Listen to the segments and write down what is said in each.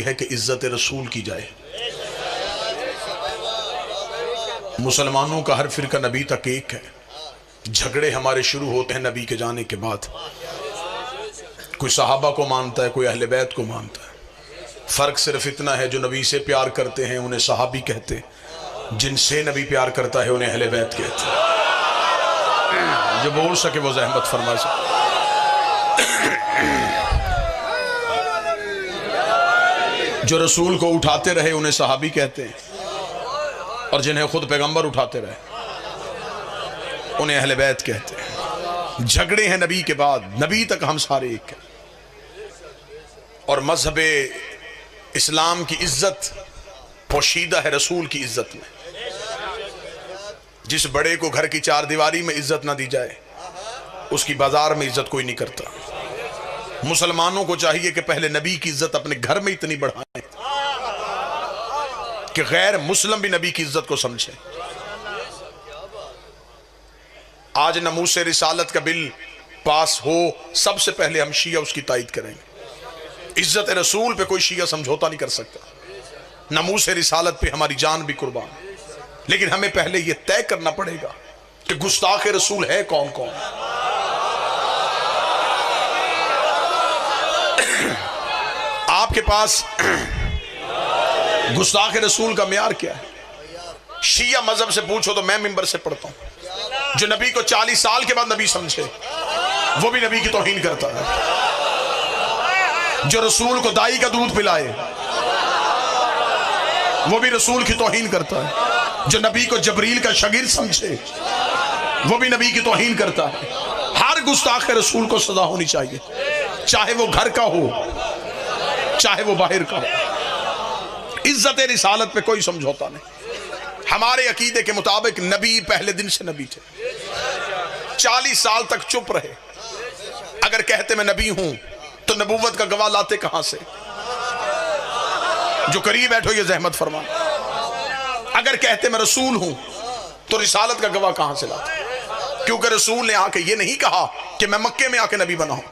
ہے کہ عزت رسول کی جائے۔ مسلمانوں کا ہر فرقہ نبی تک ایک ہے، جھگڑے ہمارے شروع ہوتے ہیں نبی کے جانے کے بعد۔ کوئی صحابہ کو مانتا ہے، کوئی اہل بیت کو مانتا ہے۔ فرق صرف اتنا ہے، جو نبی سے پیار کرتے ہیں انہیں صحابی کہتے ہیں، جن سے نبی پیار کرتا ہے انہیں اہل بیت کہتے ہیں۔ جو بول سکے وہ زحمت فرما سکے۔ جو رسول کو اٹھاتے رہے انہیں صحابی کہتے ہیں، اور جنہیں خود پیغمبر اٹھاتے رہے انہیں اہل بیت کہتے ہیں۔ جھگڑے ہیں نبی کے بعد، نبی تک ہم سارے ایک ہیں۔ اور مذہب اسلام کی عزت پوشیدہ ہے رسول کی عزت میں۔ جس بڑے کو گھر کی چار دیواری میں عزت نہ دی جائے اس کی بازار میں عزت کوئی نہیں کرتا۔ مسلمانوں کو چاہیے کہ پہلے نبی کی عزت اپنے گھر میں اتنی بڑھائیں کہ غیر مسلم بھی نبی کی عزت کو سمجھیں۔ آج ناموس رسالت کا بل پاس ہو، سب سے پہلے ہم شیعہ اس کی تائید کریں گے۔ عزت رسول پہ کوئی شیعہ سمجھوتا نہیں کر سکتا۔ ناموس رسالت پہ ہماری جان بھی قربان، لیکن ہمیں پہلے یہ طے کرنا پڑے گا کہ گستاخ رسول ہے کون کون۔ آپ کے پاس گستاخ رسول کا معیار کیا ہے؟ شیعہ مذہب سے پوچھو تو میں منبر سے پڑھتا ہوں، جو نبی کو 40 سال کے بعد نبی سمجھے وہ بھی نبی کی توہین کرتا ہے۔ جو رسول کو دائی کا دودھ پلائے وہ بھی رسول کی توہین کرتا ہے۔ جو نبی کو جبریل کا شاگرد سمجھے وہ بھی نبی کی توہین کرتا ہے۔ ہر گستاخ رسول کو سزا ہونی چاہیے، چاہے وہ گھر کا ہو چاہے وہ باہر کا ہو۔ عزت رسالت پہ کوئی سمجھوتا نہیں۔ ہمارے عقیدے کے مطابق نبی پہلے دن سے نبی تھے، 40 سال تک چپ رہے۔ اگر کہتے میں نبی ہوں تو نبوت کا گواہ لاتے کہاں سے؟ جو قریب بیٹھو یہ زحمت فرما۔ اگر کہتے میں رسول ہوں تو رسالت کا گواہ کہاں سے لاتے؟ کیونکہ رسول نے آ کے یہ نہیں کہا کہ میں مکے میں آ کے نبی بنا ہوں۔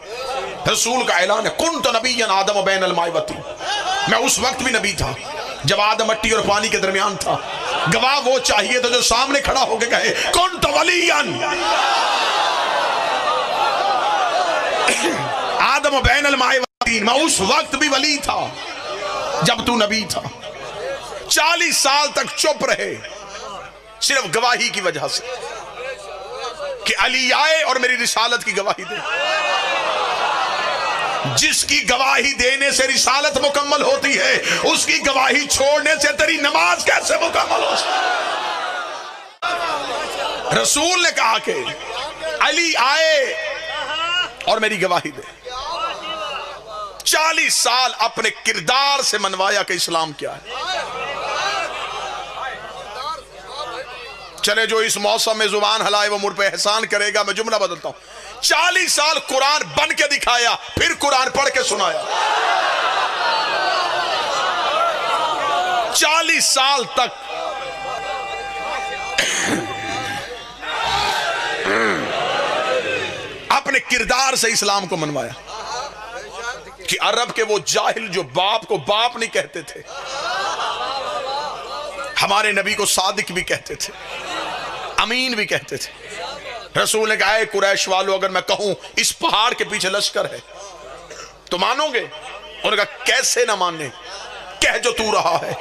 رسول کا اعلان ہے کنت نبیا آدم بین الماء والطین، میں اس وقت بھی نبی تھا جب آدم مٹی اور پانی کے درمیان تھا۔ گواہ وہ چاہیے تو جو سامنے کھڑا ہو کے کہے کنت ولیا آدم بین الماء والطین، میں اس وقت بھی ولی تھا جب تو نبی تھا۔ 40 سال تک چپ رہے صرف گواہی کی وجہ سے کہ علی آئے اور میری رسالت کی گواہی دے۔ جس کی گواہی دینے سے رسالت مکمل ہوتی ہے اس کی گواہی چھوڑنے سے تیری نماز کیسے مکمل ہو سکتی؟ رسول نے کہا کہ علی آئے اور میری گواہی دے۔ 40 سال اپنے کردار سے منوایا کہ اسلام کیا ہے۔ چلے جو اس موسم میں زبان ہلائے وہ مجھ پہ احسان کرے گا۔ میں جملہ بدلتا ہوں، 40 سال قرآن بن کے دکھایا، پھر قرآن پڑھ کے سنایا۔ 40 سال تک اپنے کردار سے اسلام کو منوایا کہ عرب کے وہ جاہل جو باپ کو باپ نہیں کہتے تھے، ہمارے نبی کو صادق بھی کہتے تھے، امین بھی کہتے تھے۔ رسول نے کہا اے قریش والو، اگر میں کہوں اس پہاڑ کے پیچھے لشکر ہے تو مانو گے؟ انہوں نے کہا کیسے نہ ماننے، کہہ جو تو رہا ہے۔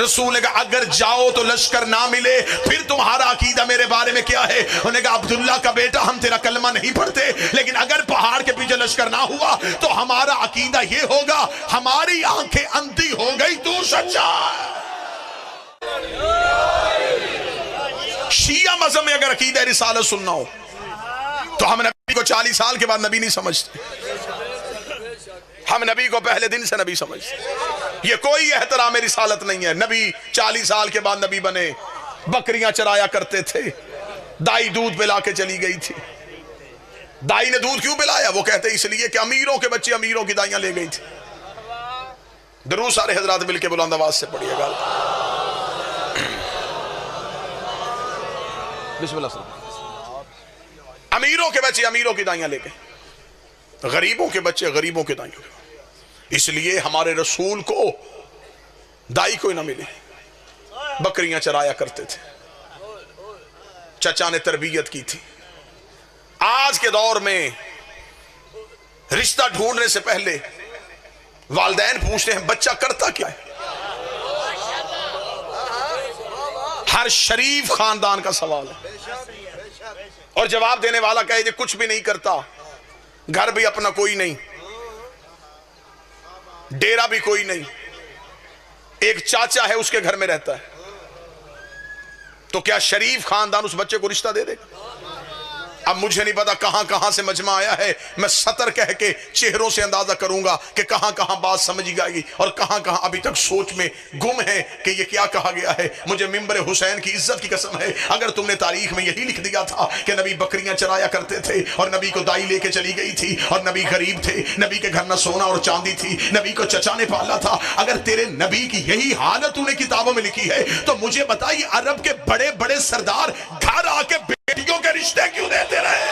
رسول نے کہا اگر جاؤ تو لشکر نہ ملے پھر تمہارا عقیدہ میرے بارے میں کیا ہے؟ انہوں نے کہا عبداللہ کا بیٹا ہم تیرا کلمہ نہیں پڑھتے، لیکن اگر پہاڑ کے پیچھے لشکر نہ ہوا تو ہمارا عقیدہ یہ ہوگا ہماری آنکھیں اندھی ہو گئی، تو سچا ہے۔ شیعہ مذہب میں اگر عقیدہ رسالت سننا ہو تو ہم نبی کو 40 سال کے بعد نبی نہیں سمجھتے، ہم نبی کو پہلے دن سے نبی سمجھتے۔ یہ کوئی احترام رسالت نہیں ہے۔ نبی 40 سال کے بعد نبی بنے، بکریاں چرایا کرتے تھے، دائی دودھ پلا کے چلی گئی تھی۔ دائی نے دودھ کیوں پلایا؟ وہ کہتے اس لیے کہ امیروں کے بچے امیروں کی دائیاں لے گئی تھی۔ درود سارے حضرات مل کے بلند آواز سے پڑھیے گا۔ بسم اللہ صلی اللہ۔ امیروں کے بچے امیروں کی دائیاں لے گئے، غریبوں کے بچے غریبوں کے دائیاں لے گئے۔ اس لیے ہمارے رسول کو دائی کوئی نہ ملے، بکریاں چرایا کرتے تھے، چچا نے تربیت کی تھی۔ آج کے دور میں رشتہ ڈھونڈنے سے پہلے والدین پوچھتے ہیں بچہ کرتا کیا ہے۔ ہر شریف خاندان کا سوال ہے، اور جواب دینے والا کہے کہ کچھ بھی نہیں کرتا، گھر بھی اپنا کوئی نہیں، ڈیرا بھی کوئی نہیں، ایک چاچا ہے اس کے گھر میں رہتا ہے، تو کیا شریف خاندان اس بچے کو رشتہ دے دے گا؟ اب مجھے نہیں پتا کہاں کہاں سے مجمع آیا ہے، میں سطر کہہ کے چہروں سے اندازہ کروں گا کہ کہاں کہاں بات سمجھی گئی اور کہاں کہاں ابھی تک سوچ میں گم ہے کہ یہ کیا کہا گیا ہے۔ مجھے ممبر حسین کی عزت کی قسم ہے، اگر تم نے تاریخ میں یہی لکھ دیا تھا کہ نبی بکریاں چرایا کرتے تھے اور نبی کو دائی لے کے چلی گئی تھی اور نبی غریب تھے، نبی کے گھر نہ سونا اور چاندی تھی، نبی کو چچا نے پالا تھا، اگر تیرے نبی کی یہی حالت تو نے کتابوں میں لکھی ہے تو مجھے بتائی عرب کے بڑے بڑے سردار گھر آ کے بیٹیوں کے رشتے کیوں دیتے رہے؟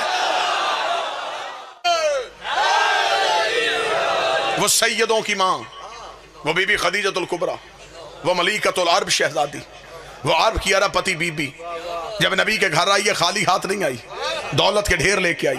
وہ سیدوں کی ماں، وہ بی بی خدیجۃ الکبریٰ، وہ ملیکۃ العرب شہزادی، وہ عرب کی عرب پتی بی بی، جب نبی کے گھر آئی خالی ہاتھ نہیں آئی، دولت کے ڈھیر لے کے آئی،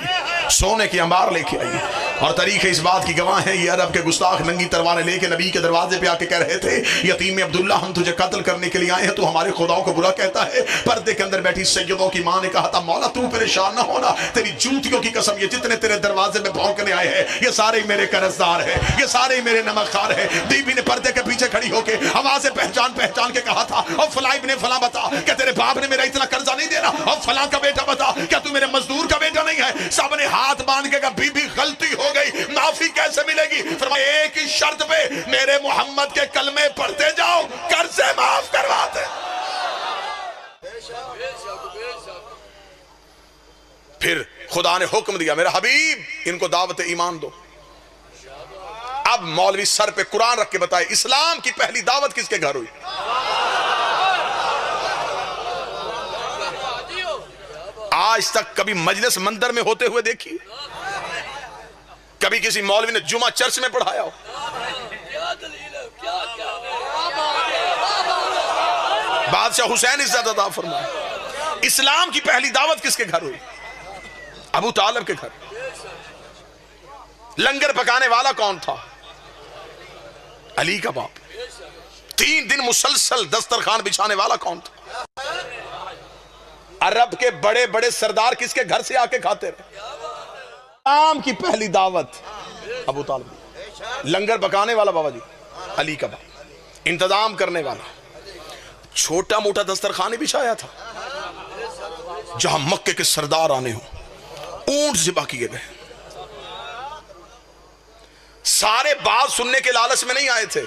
سونے کی انبار لے کے آئی، اور تاریخ اس بات کی گواہ ہے یہ عرب کے گستاخ ننگی تلواریں لے کے نبی کے دروازے پہ آ کے کہہ رہے تھے یتیم عبداللہ ہم تجھے قتل کرنے کے لیے آئے ہیں، تو ہمارے خداؤں کو برا کہتا ہے۔ پردے کے اندر بیٹھی سیدوں کی ماں نے کہا تھا مولا تو پریشان نہ ہونا، تیری جوتیوں کی قسم یہ جتنے تیرے دروازے میں بھونکنے آئے ہیں یہ سارے میرے قرضدار ہیں، یہ سارے میرے نمک خوار ہیں۔ بی بی نے پردے کے پیچھے کھڑی ہو کے آوازیں پہچان پہچان کے کہا تھا اور فلاں ابن فلاں بتا کہ تیرے باپ نے میرا اتنا قرضہ نہیں دینا، اور فلاں کا بیٹا بتا کیا تو میرے مزدور کا بیٹا نہیں ہے؟ سب نے ہاتھ باندھ کے کہا بی بی غلطی ہو گئی، معافی کیسے ملے گی؟ فرمایا ایک ہی شرط پہ میرے محمد کے کلمے پڑھتے جاؤ، قرضے معاف کرواتے۔ پھر خدا نے حکم دیا میرا حبیب ان کو دعوت ایمان دو۔ اب مولوی سر پہ قرآن رکھ کے بتائے اسلام کی پہلی دعوت کس کے گھر ہوئی؟ آج تک کبھی مجلس مندر میں ہوتے ہوئے دیکھی؟ کبھی کسی مولوی نے جمعہ چرچ میں پڑھایا ہو؟ بادشاہ حسین عزت عطا فرمائے۔ اسلام کی پہلی دعوت کس کے گھر ہوئی؟ ابو طالب کے گھر۔ لنگر پکانے والا کون تھا؟ علی کا باپ۔ 3 دن مسلسل دسترخوان بچھانے والا کون تھا؟ عرب کے بڑے بڑے سردار کس کے گھر سے آ کے کھاتے رہے؟ اسلام کی پہلی دعوت ابو طالب۔ لنگر پکانے والا بابا جی علی کا باپ، انتظام کرنے والا، چھوٹا موٹا دسترخوان بچھایا تھا۔ جہاں مکے کے سردار آنے ہوں، اونٹ ذبح کیے گئے، سارے بات سننے کے لالچ میں نہیں آئے تھے،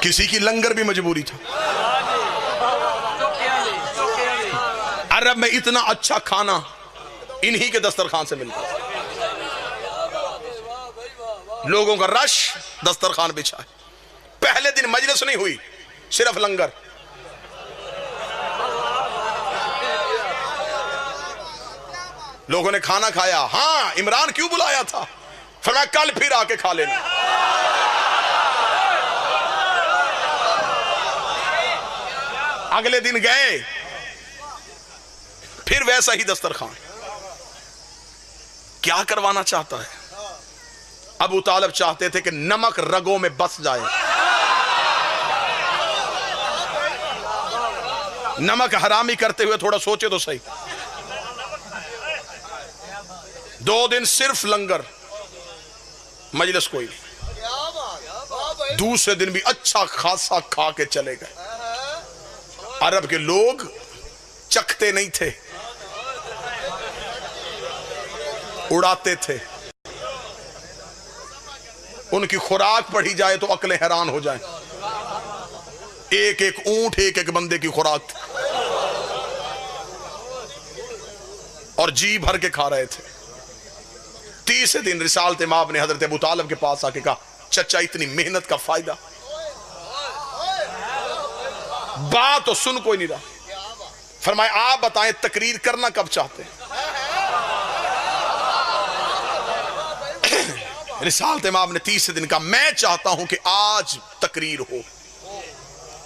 کسی کی لنگر بھی مجبوری تھا۔ عرب میں اتنا اچھا کھانا انہی کے دسترخوان سے ملتا، لوگوں کا رش دسترخوان بچھا ہے۔ پہلے دن مجلس نہیں ہوئی، صرف لنگر۔ لوگوں نے کھانا کھایا، ہاں عمران کیوں بلایا تھا؟ فرمایا کل پھر آ کے کھا لینا۔ اگلے دن گئے، پھر ویسا ہی دسترخوان۔ کیا کروانا چاہتا ہے؟ ابو طالب چاہتے تھے کہ نمک رگوں میں بس جائے، نمک حرامی کرتے ہوئے تھوڑا سوچے تو صحیح۔ 2 دن صرف لنگر، مجلس کوئی نہیں۔ دوسرے دن بھی اچھا خاصا کھا کے چلے گئے۔ عرب کے لوگ چکھتے نہیں تھے، اڑاتے تھے۔ ان کی خوراک پڑھی جائے تو عقلیں حیران ہو جائیں۔ ایک ایک اونٹ ایک ایک بندے کی خوراک تھی، اور جی بھر کے کھا رہے تھے۔ تیسرے دن رسالت مآب نے حضرت ابو طالب کے پاس آ کے کہا چچا اتنی محنت کا فائدہ؟ بات تو سن کوئی نہیں رہا۔ فرمایا آپ بتائیں تقریر کرنا کب چاہتے ہیں؟ رسالت امام نے تیسرے دن کہا میں چاہتا ہوں کہ آج تقریر ہو.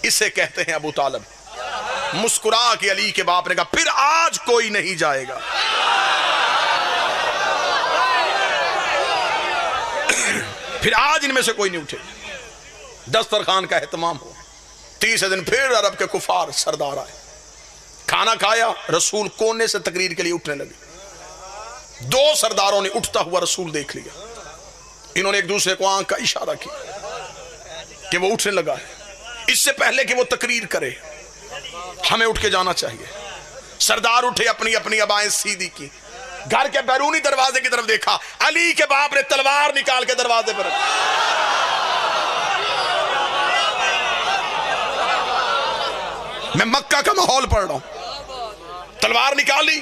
اسے کہتے ہیں ابو طالب. مسکرا کے علی کے باپ نے کہا پھر آج کوئی نہیں جائے گا. پھر آج ان میں سے کوئی نہیں اٹھے. دسترخوان کا اہتمام ہو. تیسرے دن پھر عرب کے کفار سردار آئے. کھانا کھایا. رسول کونے سے تقریر کے لیے اٹھنے لگے. دو سرداروں نے اٹھتا ہوا رسول دیکھ لیا. انہوں نے ایک دوسرے کو آنکھ کا اشارہ کیا کہ وہ اٹھنے لگا ہے. اس سے پہلے کہ وہ تقریر کرے ہمیں اٹھ کے جانا چاہیے. سردار اٹھے, اپنی اپنی ابائیں سیدھی کی. گھر کے بیرونی دروازے کی طرف دیکھا. علی کے باپ نے تلوار نکال کے دروازے پر رکھی. میں مکہ کا ماحول پڑھ رہا ہوں. تلوار نکالی.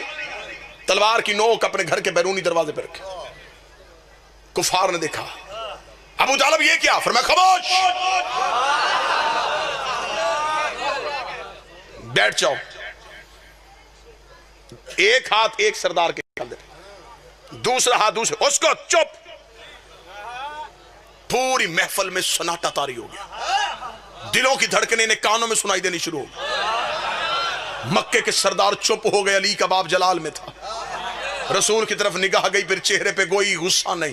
تلوار کی نوک اپنے گھر کے بیرونی دروازے پر رکھی. کفار نے دیکھا. ابو طالب یہ کیا؟ فرمایا خاموش, بیٹھ جاؤ. ایک ہاتھ ایک سردار کے اندر, دوسرا ہاتھ دوسرے. اس کو چپ. پوری محفل میں سناٹا طاری ہو گیا. دلوں کی دھڑکنیں کانوں میں سنائی دینی شروع ہو گئی. مکے کے سردار چپ ہو گئے. علی کا باپ جلال میں تھا. رسول کی طرف نگاہ گئی, پھر چہرے پہ کوئی غصہ نہیں.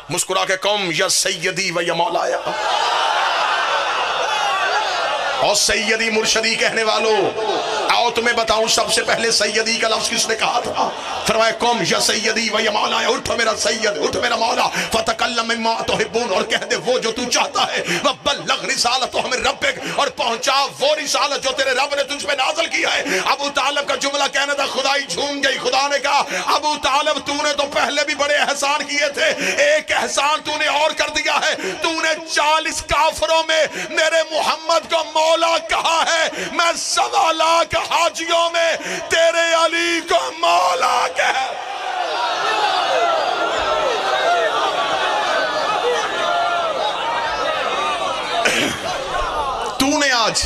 مسکرا کے قوم یا سیدی و یا مولایا. اور سیدی مرشدی کہنے والوں, آؤ تمہیں بتاؤں سب سے پہلے سیدی کا لفظ کس نے کہا تھا؟ فرمایا قوم یا سیدی و یا مولایا. اٹھو میرا سید, اٹھو میرا مولا. فتکلم مما تحبون, اور کہہ دے وہ جو تو چاہتا ہے. وبلغ رسالتہ من ربک, اور پہنچا وہ رسالت جو تیرے رب نے تجھ پہ نازل کیا ہے. ابو طالب کا جملہ کہنا تھا خدائی جھوم گئی. خدا نے کہا ابو طالب تو نے تو پہلے بھی بڑے احسان کیے تھے, ایک احسان تو نے اور کر دیا ہے. تو نے 40 کافروں میں میرے محمد کو مولا کہا ہے. میں 1.25 لاکھ حاجیوں میں تیرے علی کو مولا کہا. تو نے آج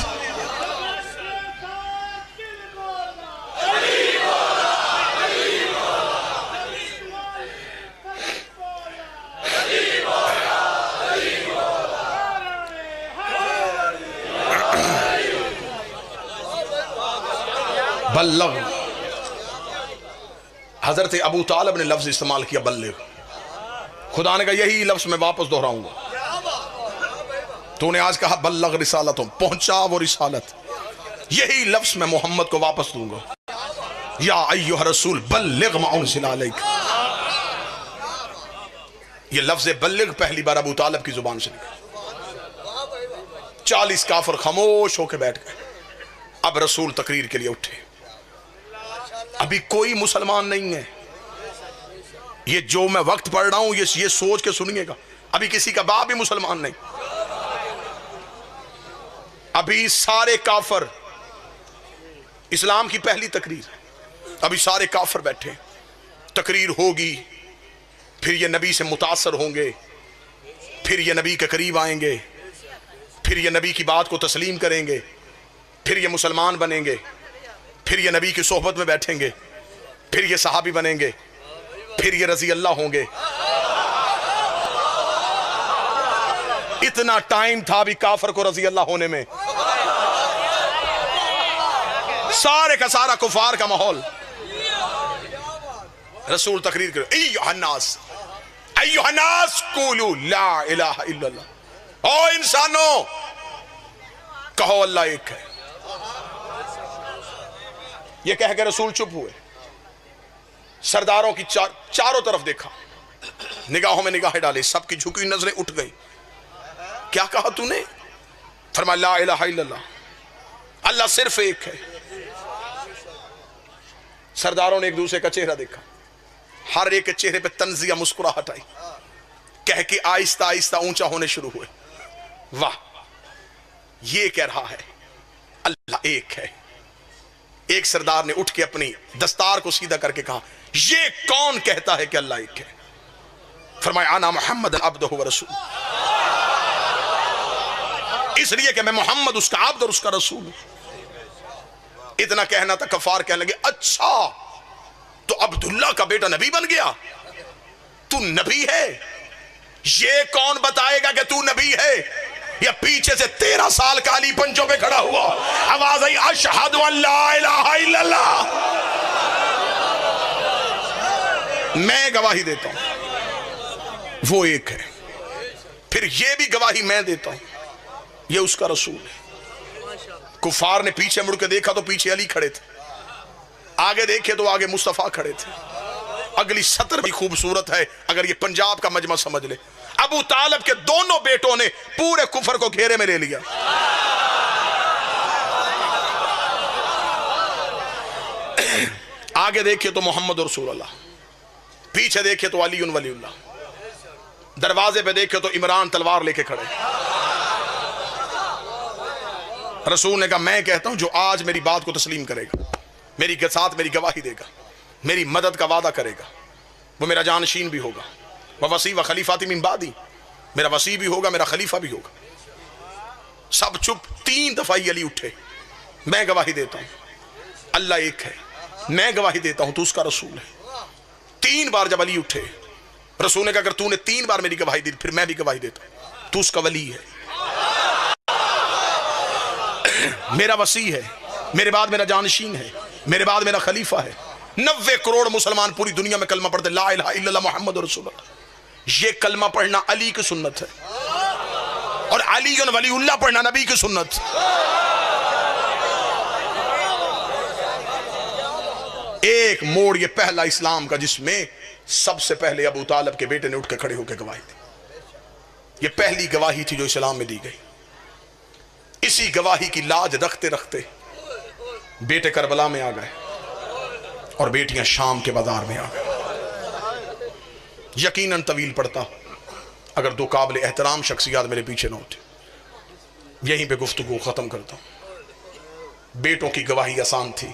بلغ. حضرت ابو طالب نے لفظ استعمال کیا بلغ. خدا نے کہا یہی لفظ میں واپس دہراؤں گا. تو نے آج کہا بلغ رسالتوں, پہنچا وہ رسالت. یہی لفظ میں محمد کو واپس دوں گا. یا ایھا رسول بلغ ما انزل علیک. یہ لفظ بلغ پہلی بار ابو طالب کی زبان سے نکلا. 40 کافر خاموش ہو کے بیٹھ گئے. اب رسول تقریر کے لیے اٹھے. ابھی کوئی مسلمان نہیں ہے. یہ جو میں وقت پڑھ رہا ہوں یہ سوچ کے سنیے گا, ابھی کسی کا باپ بھی مسلمان نہیں. ابھی سارے کافر, اسلام کی پہلی تقریر, ابھی سارے کافر بیٹھے. تقریر ہوگی, پھر یہ نبی سے متاثر ہوں گے, پھر یہ نبی کے قریب آئیں گے, پھر یہ نبی کی بات کو تسلیم کریں گے, پھر یہ مسلمان بنیں گے, پھر یہ نبی کی صحبت میں بیٹھیں گے, پھر یہ صحابی بنیں گے, پھر یہ رضی اللہ ہوں گے. اتنا ٹائم تھا بھی کافر کو رضی اللہ ہونے میں. سارے کا سارا کفار کا ماحول. رسول تقریر کرے ایھا الناس قولوا لا الہ الا اللہ. او انسانوں کہو اللہ ایک ہے. یہ کہہ کے رسول چپ ہوئے. سرداروں کی چاروں طرف دیکھا, نگاہوں میں نگاہیں ڈالی, سب کی جھکی نظریں اٹھ گئی. کیا کہا تو نے؟ فرمایا لا الہ الا اللہ, اللہ صرف ایک ہے. سرداروں نے ایک دوسرے کا چہرہ دیکھا. ہر ایک کے چہرے پہ تنزیہ مسکراہٹ آئی. کہہ کے آہستہ آہستہ اونچا ہونے شروع ہوئے. واہ, یہ کہہ رہا ہے اللہ ایک ہے. ایک سردار نے اٹھ کے اپنی دستار کو سیدھا کر کے کہا یہ کون کہتا ہے کہ اللہ ایک ہے؟ فرمایا انا محمد عبدہ و رسول. اس لیے کہ میں محمد اس کا عبد اور اس کا رسول ہوں. اتنا کہنا تھا کفار کہنے لگے اچھا تو عبداللہ کا بیٹا نبی بن گیا, تو نبی ہے؟ یہ کون بتائے گا کہ تو نبی ہے؟ یا پیچھے سے 13 سال کا علی پنجوں پہ کھڑا ہوا، آواز آئی اشہد ان لا الہ الا اللہ، میں گواہی دیتا ہوں وہ ایک ہے، پھر یہ بھی گواہی میں دیتا ہوں یہ اس کا رسول ہے۔ کفار نے پیچھے مڑ کے دیکھا تو پیچھے علی کھڑے تھے، آگے دیکھے تو آگے مصطفیٰ کھڑے تھے۔ اگلی سطر بھی خوبصورت ہے، اگر یہ پنجاب کا مجمع سمجھ لے۔ ابو طالب کے دونوں بیٹوں نے پورے کفر کو گھیرے میں لے لیا، آگے دیکھے تو محمد رسول اللہ، پیچھے دیکھے تو علی ولی اللہ، دروازے پہ دیکھے تو عمران تلوار لے کے کھڑے۔ رسول نے کہا میں کہتا ہوں جو آج میری بات کو تسلیم کرے گا، میری ساتھ میری گواہی دے گا، میری مدد کا وعدہ کرے گا، وہ میرا جانشین بھی ہوگا، وہ وصی و خلیفاتی من بعدی، میرا وصی بھی ہوگا، میرا خلیفہ بھی ہوگا۔ سب چپ، 3 دفعہ علی اٹھے، میں گواہی دیتا ہوں اللہ ایک ہے، میں گواہی دیتا ہوں تو اس کا رسول ہے۔ 3 بار جب علی اٹھے، رسول نے کہا اگر تو نے 3 بار میری گواہی دی پھر میں بھی گواہی دیتا ہوں تو اس کا ولی ہے، میرا وصی ہے، میرے بعد میرا جانشین ہے، میرے بعد میرا خلیفہ ہے۔ 90 کروڑ مسلمان پوری دنیا میں کلمہ پڑھتے لا الہ الا اللہ محمد رسول اللہ، یہ کلمہ پڑھنا علی کی سنت ہے، اور علی ولی اللہ پڑھنا نبی کی سنت۔ ایک موڑ یہ پہلا اسلام کا جس میں سب سے پہلے ابو طالب کے بیٹے نے اٹھ کے کھڑے ہو کے گواہی دی، یہ پہلی گواہی تھی جو اسلام میں دی گئی۔ اسی گواہی کی لاج رکھتے رکھتے بیٹے کربلا میں آ گئے اور بیٹیاں شام کے بازار میں آ گئے۔ یقیناً طویل پڑتا اگر 2 قابل احترام شخصیات میرے پیچھے نہ ہوتے، یہیں پہ گفتگو ختم کرتا ہوں۔ بیٹوں کی گواہی آسان تھی،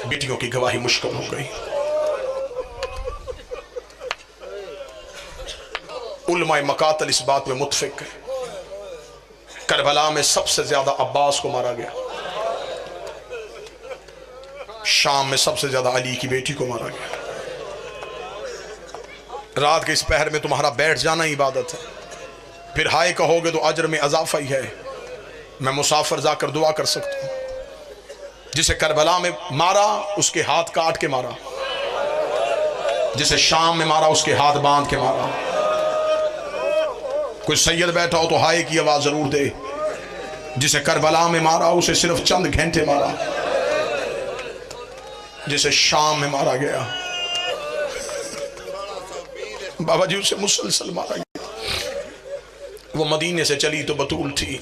بیٹیوں کی گواہی مشکل ہو گئی۔ علماء مقاتل اس بات میں متفق ہے، کربلا میں سب سے زیادہ عباس کو مارا گیا، شام میں سب سے زیادہ علی کی بیٹی کو مارا گیا۔ رات کے اس پہر میں تمہارا بیٹھ جانا ہی عبادت ہے، پھر ہائے کہو گے تو اجر میں اضافہ ہی ہے۔ میں مسافر جا کر دعا کر سکتا ہوں، جسے کربلا میں مارا اس کے ہاتھ کاٹ کے مارا، جسے شام میں مارا اس کے ہاتھ باندھ کے مارا۔ کوئی سید بیٹھا ہو تو ہائے کی آواز ضرور دے، جسے کربلا میں مارا اسے صرف چند گھنٹے مارا، جسے شام میں مارا گیا بابا جی اسے مسلسل مارا گیا۔ وہ مدینے سے چلی تو بطول تھی،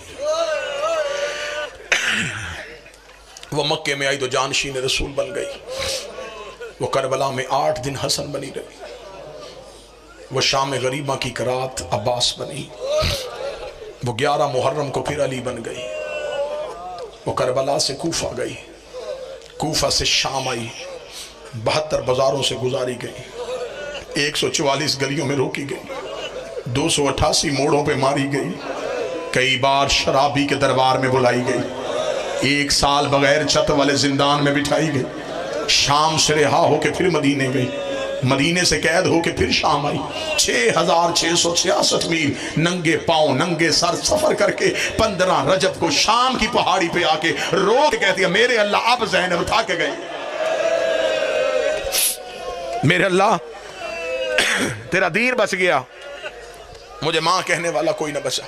وہ مکے میں آئی تو جانشین رسول بن گئی، وہ کربلا میں 8 دن حسن بنی رہی، وہ شام غریبہ کی کرات عباس بنی، وہ 11 محرم کو پھر علی بن گئی، وہ کربلا سے کوفہ گئی، کوفہ سے شام آئی، 72 بازاروں سے گزاری گئی، 144 گلیوں میں روکی گئی، 288 موڑوں پہ ماری گئی، کئی بار شرابی کے دربار میں بلائی گئی، 1 سال بغیر چھت والے زندان میں بٹھائی گئی، شام سے رہا ہو کے پھر مدینے گئی، مدینے سے قید ہو کے پھر شام آئی، 6666 میل ننگے پاؤں ننگے سر سفر کر کے 15 رجب کو شام کی پہاڑی پہ آ کے رو کے کہتی ہے میرے اللہ اب زینب اٹھا کے گئی، میرے اللہ تیرا دین بچ گیا، مجھے ماں کہنے والا کوئی نہ بچا۔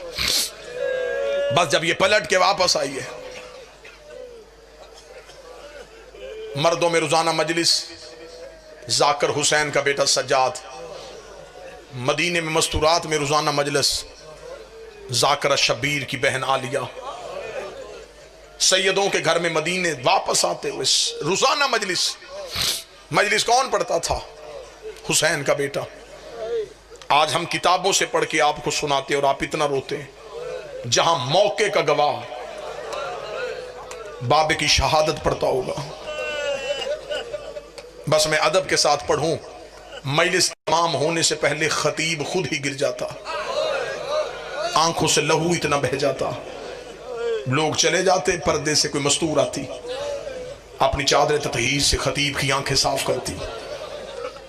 بس جب یہ پلٹ کے واپس آئی ہے، مردوں میں روزانہ مجلس، ذاکر حسین کا بیٹا سجاد، مدینے میں مستورات میں روزانہ مجلس، ذاکر شبیر کی بہن عالیہ، سیدوں کے گھر میں مدینے واپس آتے ہوئے روزانہ مجلس کون پڑھتا تھا؟ حسین کا بیٹا۔ آج ہم کتابوں سے پڑھ کے آپ کو سناتے اور آپ اتنا روتے ہیں، جہاں موقع کا گواہ بابے کی شہادت پڑھتا ہوگا۔ بس میں ادب کے ساتھ پڑھوں، مجلس تمام ہونے سے پہلے خطیب خود ہی گر جاتا، آنکھوں سے لہو اتنا بہہ جاتا، لوگ چلے جاتے، پردے سے کوئی مستور آتی، اپنی چادر تطہیر سے خطیب کی آنکھیں صاف کرتی،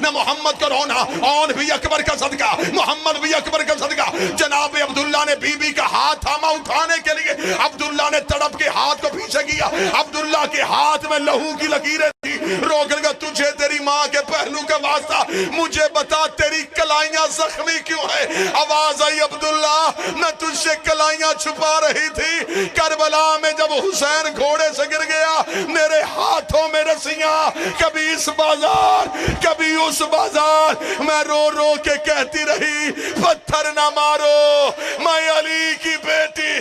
نہ محمد کو رونا، اون بھی اکبر کا صدقہ، محمد بھی اکبر کا صدقہ۔ جناب عبداللہ نے بی بی کا ہاتھ تھاما اٹھانے کے لیے، عبداللہ نے تڑپ کے ہاتھ کو پیچھے کیا، عبداللہ کے ہاتھ میں لہو کی لکیریں تھی، رو کر گا تجھے تیری ماں کے پہلو کا واسطہ، مجھے بتا تیری کلائیاں زخمی کیوں ہے؟ آواز آئی عبداللہ میں تجھ سے کلائیاں چھپا رہی تھی، کربلا میں جب حسین گھوڑے سے گر گیا میرے ہاتھوں میں رسیاں، کبھی اس بازار کبھی اس بازار، میں رو رو کے کہتی رہی پتھر نہ مارو، میں علی کی بیٹی